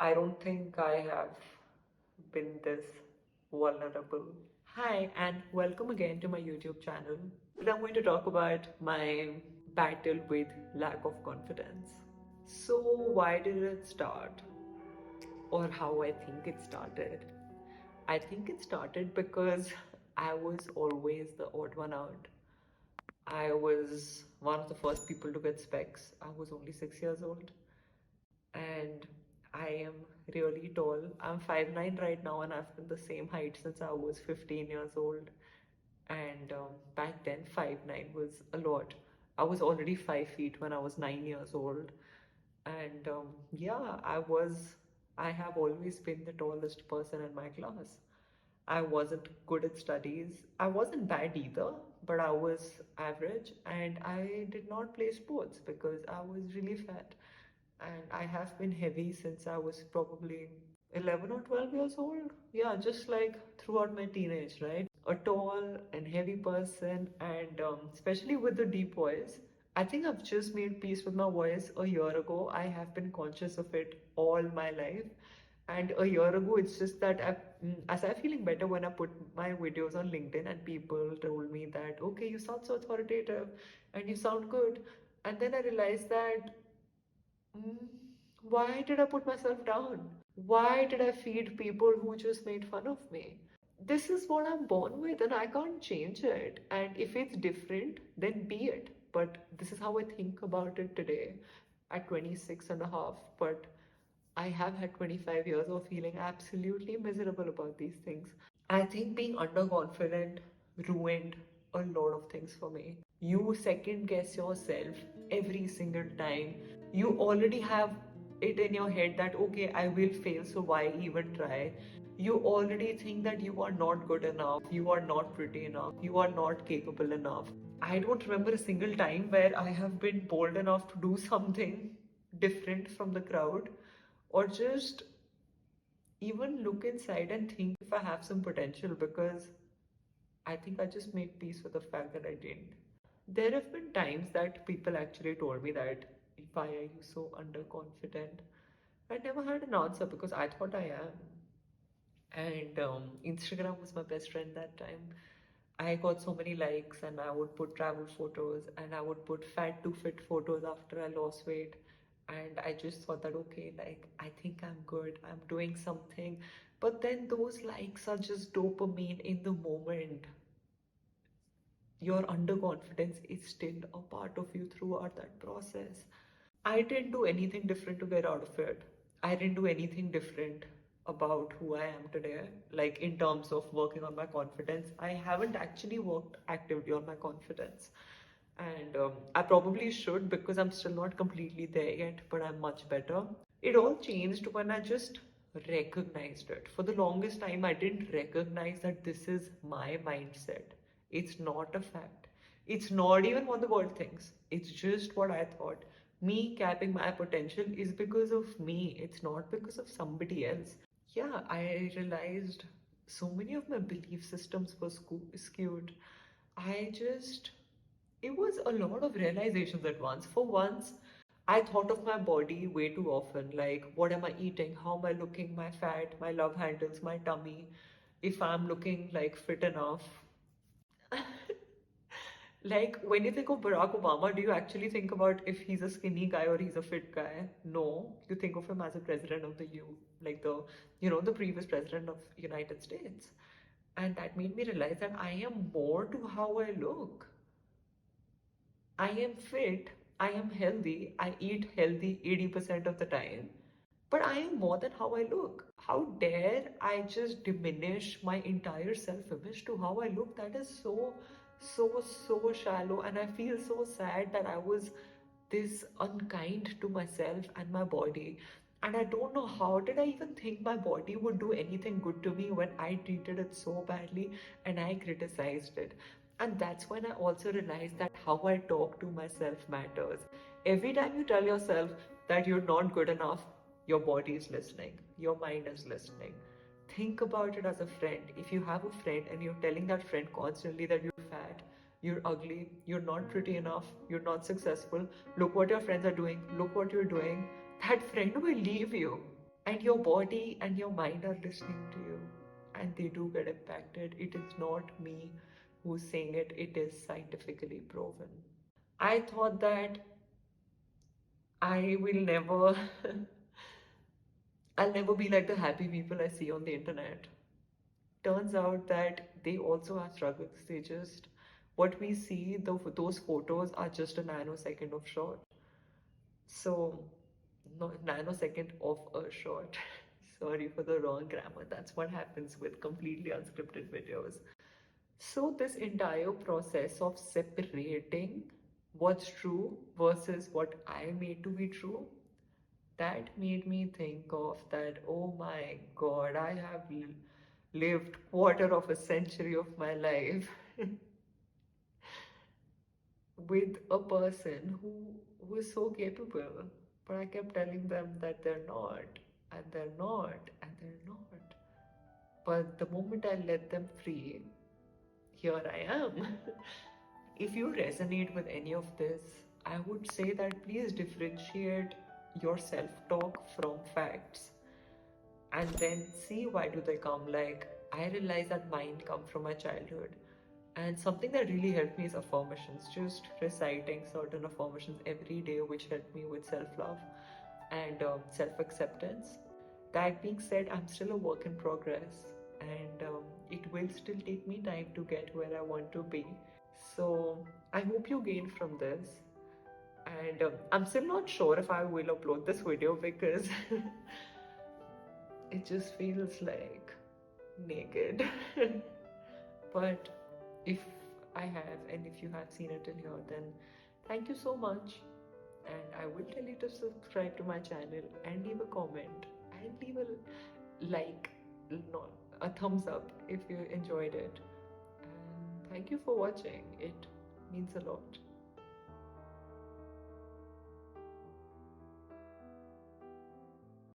I don't think I have been this vulnerable. Hi, and welcome again to my YouTube channel. Today I'm going to talk about my battle with lack of confidence. So, why did it start? Or how I think it started? I think it started because I was always the odd one out. I was one of the first people to get specs. I was only 6 years old. And I am really tall. I'm 5'9" right now, and I've been the same height since I was 15 years old. And back then, 5'9" was a lot. I was already 5 feet when I was 9 years old. And yeah, I have always been the tallest person in my class. I wasn't good at studies. I wasn't bad either, but I was average, and I did not play sports because I was really fat. And I have been heavy since I was probably 11 or 12 years old. Yeah, just like throughout my teenage, right? A tall and heavy person, and especially with the deep voice. I think I've just made peace with my voice a year ago. I have been conscious of it all my life. And a year ago, it's just that as I'm feeling better when I put my videos on LinkedIn, and people told me that, okay, you sound so authoritative and you sound good. And then I realized that Mm, why did I put myself down? Why did I feed people who just made fun of me? This is what I'm born with, and I can't change it. And if it's different, then be it. But this is how I think about it today at 26 and a half. But I have had 25 years of feeling absolutely miserable about these things. I think being underconfident ruined a lot of things for me. You second guess yourself every single time. You already have it in your head that, okay, I will fail, so why even try? You already think that you are not good enough, you are not pretty enough, you are not capable enough. I don't remember a single time where I have been bold enough to do something different from the crowd, or just even look inside and think if I have some potential, because I think I just made peace with the fact that I didn't. There have been times that people actually told me that, why are you so underconfident? I never had an answer because I thought I am. And Instagram was my best friend that time. I got so many likes, and I would put travel photos, and I would put fat to fit photos after I lost weight. And I just thought that, okay, like, I think I'm good, I'm doing something. But then those likes are just dopamine in the moment. Your underconfidence is still a part of you throughout that process. I didn't do anything different to get out of it. I didn't do anything different about who I am today. Like, in terms of working on my confidence, I haven't actually worked actively on my confidence. And I probably should, because I'm still not completely there yet, but I'm much better. It all changed when I just recognized it. For the longest time, I didn't recognize that this is my mindset. It's not a fact. It's not even what the world thinks. It's just what I thought. Me capping my potential is because of me. It's not because of somebody else. Yeah, I realized so many of my belief systems were skewed. I just, it was a lot of realizations at once. For once, I thought of my body way too often. Like, what am I eating? How am I looking? My fat, my love handles, my tummy. If I'm looking like fit enough. Like, when you think of Barack Obama, do you actually think about if he's a skinny guy or he's a fit guy? No, you think of him as a president of the like the previous president of United States. And that made me realize that I am more to how I look. I am fit, I am healthy, I eat healthy 80% of the time, but I am more than how I look. How dare I just diminish my entire self image to how I look? That is so shallow, and I feel so sad that I was this unkind to myself and my body. And I don't know, how did I even think my body would do anything good to me when I treated it so badly and I criticized it? And that's when I also realized that how I talk to myself matters. Every time you tell yourself that you're not good enough, your body is listening, your mind is listening. Think about it as a friend. If you have a friend and you're telling that friend constantly that you're fat, you're ugly, you're not pretty enough, you're not successful, look what your friends are doing, look what you're doing, that friend will leave you. and your body and your mind are listening to you, and they do get impacted. It is not me who's saying it, it is scientifically proven. I thought that I will never I'll never be like the happy people I see on the internet. Turns out that they also have struggles. They just, what we see, those photos are just a nanosecond of shot. So, no, nanosecond of a shot. Sorry for the wrong grammar. That's what happens with completely unscripted videos. So, this entire process of separating what's true versus what I made to be true, that made me think of that, oh my god, I have lived quarter of a century of my life with a person who is so capable, but I kept telling them that they're not, and they're not, and they're not. But the moment I let them free, here I am. If you resonate with any of this, I would say that please differentiate your self-talk from facts, and then see why do they come. Like, I realize that mine come from my childhood, and something that really helped me is affirmations, just reciting certain affirmations every day, which helped me with self-love and self-acceptance. That being said, I'm still a work in progress, and it will still take me time to get where I want to be. So I hope you gain from this, and I'm still not sure if I will upload this video because it just feels like naked. But if I have, and if you have seen it till here, then thank you so much. And I will tell you to subscribe to my channel and leave a comment and leave a like, no, a thumbs up if you enjoyed it. And thank you for watching. It means a lot.